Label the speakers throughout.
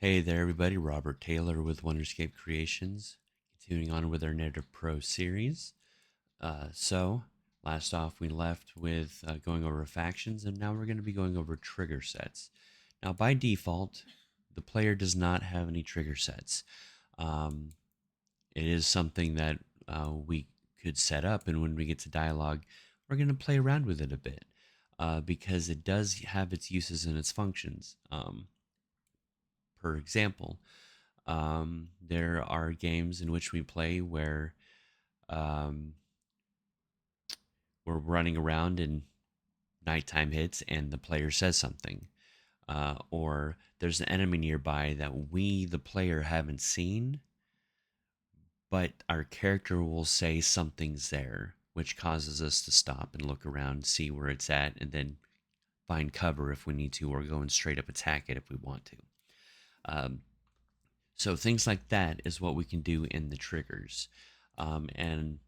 Speaker 1: Hey there, everybody. Robert Taylor with Wonderscape Creations, continuing on with our Narrative Pro series. Last off, we left with going over factions, and now we're going to be going over trigger sets. Now, by default, the player does not have any trigger sets. Um, it is something that we could set up, and when we get to dialogue, we're going to play around with it a bit because it does have its uses and its functions. Per example, there are games in which we play where um, we're running around and nighttime hits and the player says something. Or there's an enemy nearby that we, the player, haven't seen, but our character will say something's there, which causes us to stop and look around, see where it's at, and then find cover if we need to, or go and straight up attack it if we want to. Um, so things like that is what we can do in the triggers. And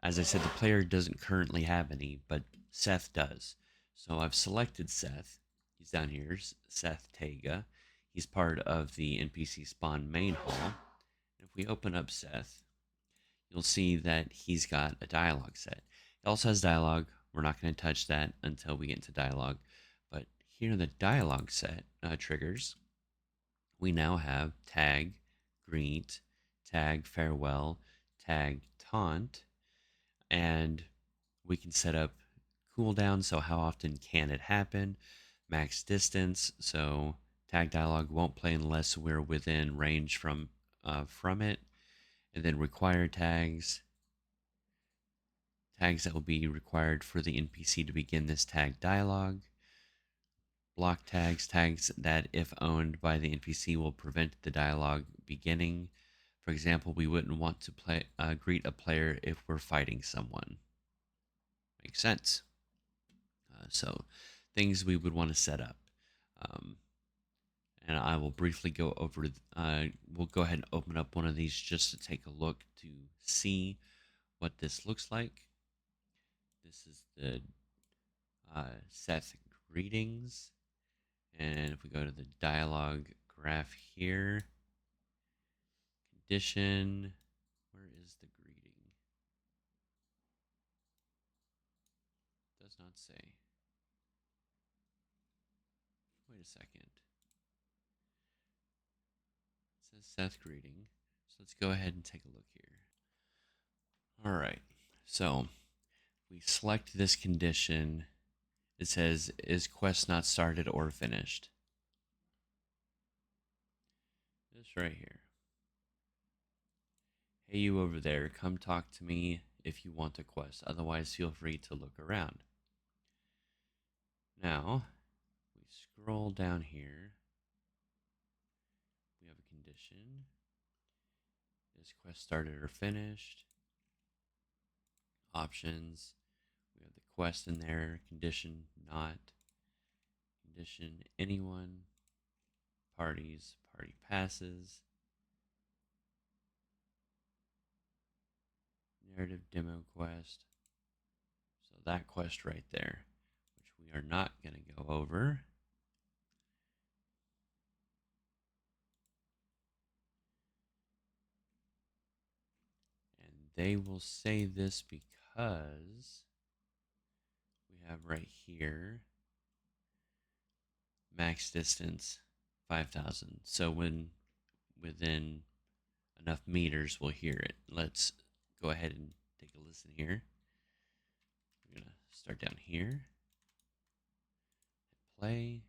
Speaker 1: as I said, the player doesn't currently have any, but Seth does. So I've selected Seth. He's down here, Seth Tega. He's part of the NPC spawn main hall. If we open up Seth, you'll see that he's got a dialogue set. It also has dialogue. We're not going to touch that until we get into dialogue. But here in the dialogue set triggers, we now have tag, greet, tag, farewell, tag, taunt, and we can set up cooldown, so how often can it happen, max distance, so tag dialogue won't play unless we're within range from it, and then required tags, tags that will be required for the NPC to begin this tag dialogue, block tags, tags that if owned by the NPC will prevent the dialogue beginning. For example, we wouldn't want to greet a player if we're fighting someone. Makes sense. So things we would want to set up. Um, and I will briefly go over, we'll go ahead and open up one of these just to take a look to see what this looks like. This is the Seth greetings. And if we go to the dialogue graph here, condition, where is the greeting? Does not say. Wait a second. It says Seth greeting. So let's go ahead and take a look here. All right. So we select this condition. It says, is quest not started or finished? This right here. Hey, you over there, come talk to me if you want a quest. Otherwise, feel free to look around. Now, we scroll down here. We have a condition. Is quest started or finished? Options. We have the quest in there. Condition not. Condition anyone. Parties. Party passes. Narrative demo quest. So that quest right there, which we are not going to go over. And they will say this because we have right here max distance 5,000. So when within enough meters, we'll hear it. Let's go ahead and take a listen here. We're going to start down here, hit play.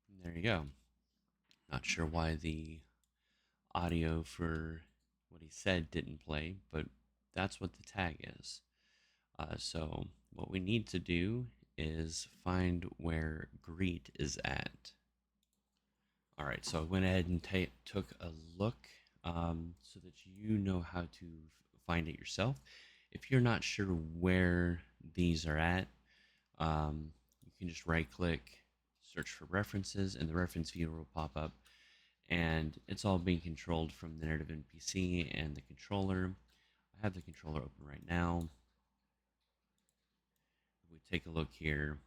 Speaker 1: And there you go. Not sure why the audio for what he said didn't play, but that's what the tag is. So what we need to do is find where greet is at. All right, so I went ahead and took a look so that you know how to find it yourself. If you're not sure where these are at, you can just right click, search for references, and the reference viewer will pop up. And it's all being controlled from the narrative NPC and the controller. I have the controller open right now. If we take a look here,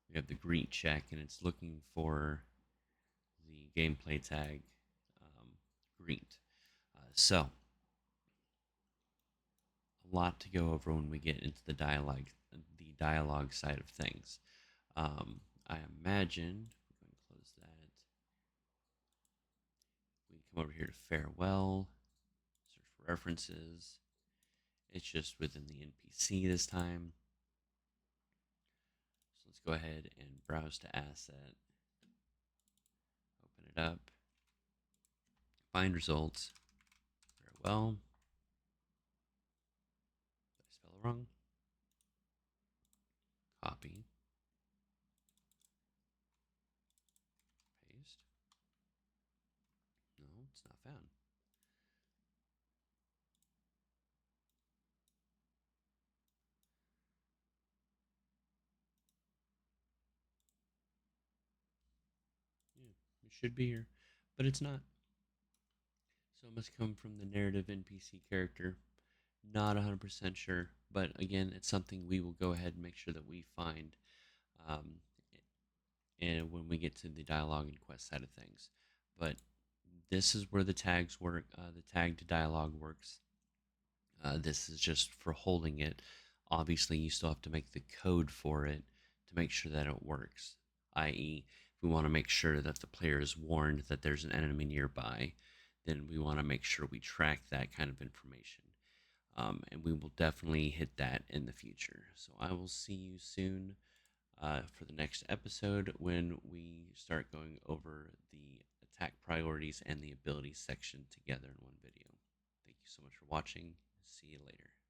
Speaker 1: we have the greet check, and it's looking for the gameplay tag greet. So, a lot to go over when we get into the dialogue side of things. I imagine we're going to close that. We come over here to farewell, search for references. It's just within the NPC this time. So let's go ahead and browse to asset. Open it up. Find results. Farewell. Did I spell it wrong? Copy. Paste. No, it's not found. Yeah, it should be here, but it's not. So it must come from the narrative NPC character. Not 100% sure, but again, it's something we will go ahead and make sure that we find um, and when we get to the dialogue and quest side of things. But this is where the tags work. The tagged dialogue works. This is just for holding it. Obviously, you still have to make the code for it to make sure that it works. I.e., if we want to make sure that the player is warned that there's an enemy nearby, then we want to make sure we track that kind of information. And we will definitely hit that in the future. So I will see you soon for the next episode when we start going over the attack priorities and the abilities section together in one video. Thank you so much for watching. See you later.